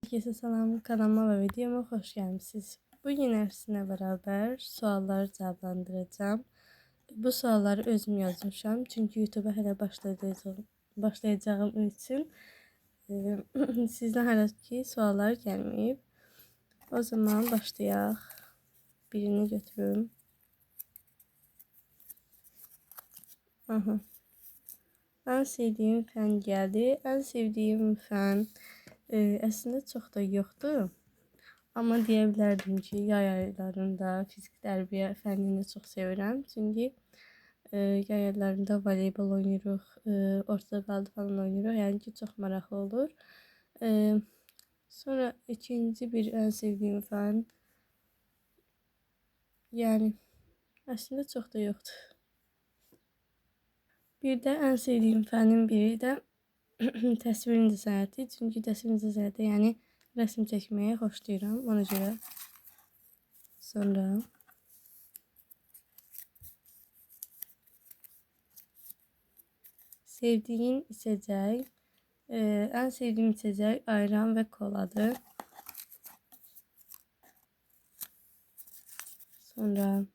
Herkese selam, kanalıma ve videoma hoş gelmişsiniz. Bugün sizinle beraber soruları cevaplandıracağım. Bu soruları özüm yazmışam çünkü YouTube'a hele başlayacağım için sizden hala ki sorular gelmeyip. O zaman başlayaq. Birini götürüm. Aha. En sevdiğim fen geldi. En sevdiğim fen aslında çok da yoktu. Ama diyebilirdim ki yay aylarında fizik tərbiyə fənnini çox sevirəm. Çünki yay aylarında voleybol oynayırıq, ortada qaldı falan oynayırıq. Yəni ki, çox maraqlı olur. Sonra ikinci bir en sevdiyim fən, yəni aslında çox da yoxdur. Bir də en sevdiyim fənin biri də təsvir incəsənəti. Çünki təsvir incəsənəti yəni rəsm çəkməyi xoşlayıram ona görə. Sonra sevdiğim içecek. En sevdiğim içecek ayran ve koladır. Sonra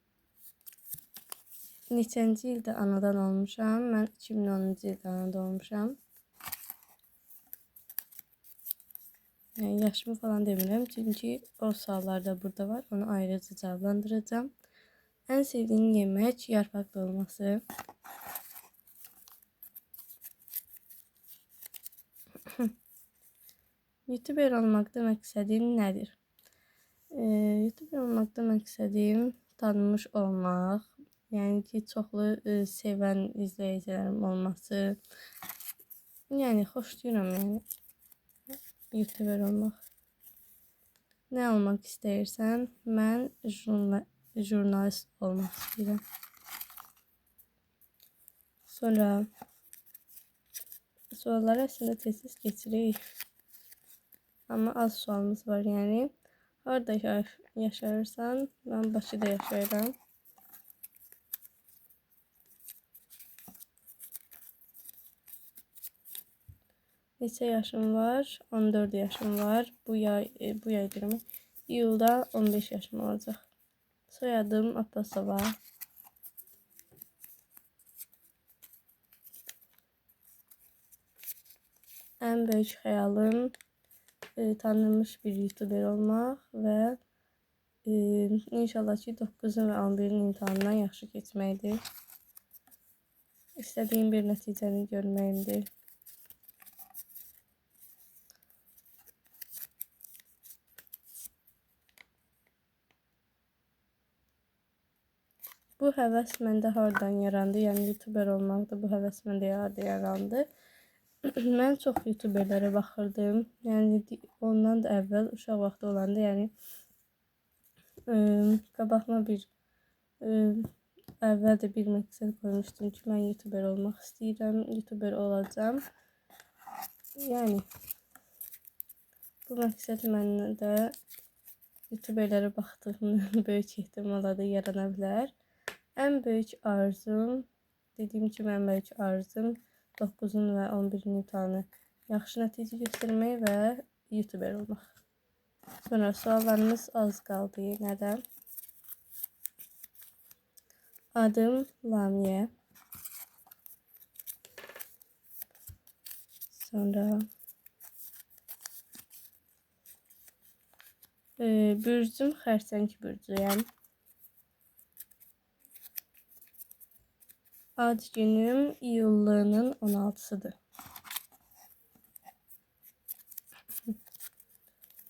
neçənci ildə anadan olmuşam? Mən 2010-cu ildə anadan olmuşam. Yəni yaşımı falan demirəm çünkü o suallarda burada var. Onu ayrıca cevaplandıracağım. En sevdiğim yemek yarpaq dolması. YouTuber olmakta məqsədin nədir? YouTuber olmakta məqsədim tanınmış olmaq. Yəni ki, çoxlu sevən izləyicilərim olması. Yəni xoşlayıram yəni YouTuber olmaq. Nə olmaq istəyirsən? Mən jurnalist olmaq istəyirəm. Sonra soruları aslında tez-tez keçirik. Amma az sualımız var yəni. Harada yaşayırsan? Ben Bakıda yaşayıram. Neçə yaşım var? 14 yaşım var. Bu yay deyirəm. İyulda 15 yaşım olacaq. Soyadım Abbasova. En büyük hayalim tanınmış bir YouTuber olmaq və inşallah ki 9-un və 11-in imtahanından yaxşı keçməkdir. İstədiyim bir nəticəni görməyimdir. Bu həvəs məndə hardan yarandı? Yəni YouTuber olmaq da bu həvəs məndə yarandı. Mən çox YouTuberlərə baxırdım. Yəni ondan da əvvəl uşaq vaxtı olanda, yəni qabağıma bir əvvəl də bir məqsəd qoymuşdum ki, mən YouTuber olmaq istəyirəm, YouTuber olacağam. Yəni bu məqsəd məndə YouTuberlərə baxdığım böyük ehtimalla da yarana bilər. En büyük arzum, dediyim kimi en büyük arzum 9-un və 11-in imtahanı yaxşı nəticə göstərmək və YouTuber olmaq. Sonra suallarımız az qaldı yenə də. Adım Lamiyə. Sonra bürcüm xərçəng bürcüyəm. Ad günüm iyullunun 16'sıdır.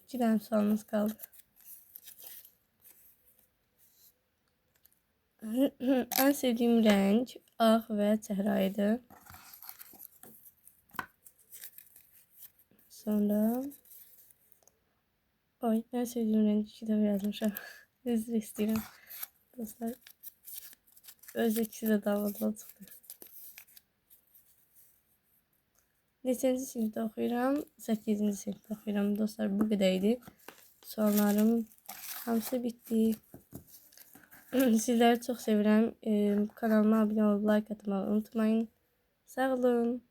2 tane sualımız kaldı. En sevdiğim renk ağ ve çəhrayıdır. Sonra en sevdiğim renk 2 dəfə yazmışam. Üzr istəyirəm dostlar. Öz ikisi de davalı çıxdı. Neçənci sinifdə oxuyuram? 8-ci sinifdə oxuyuram dostlar. Bu qədər idi. Suallarım hamısı bitdi. Sizləri çox sevirəm. Kanalıma abunə olub like atmağı unutmayın. Sağ olun.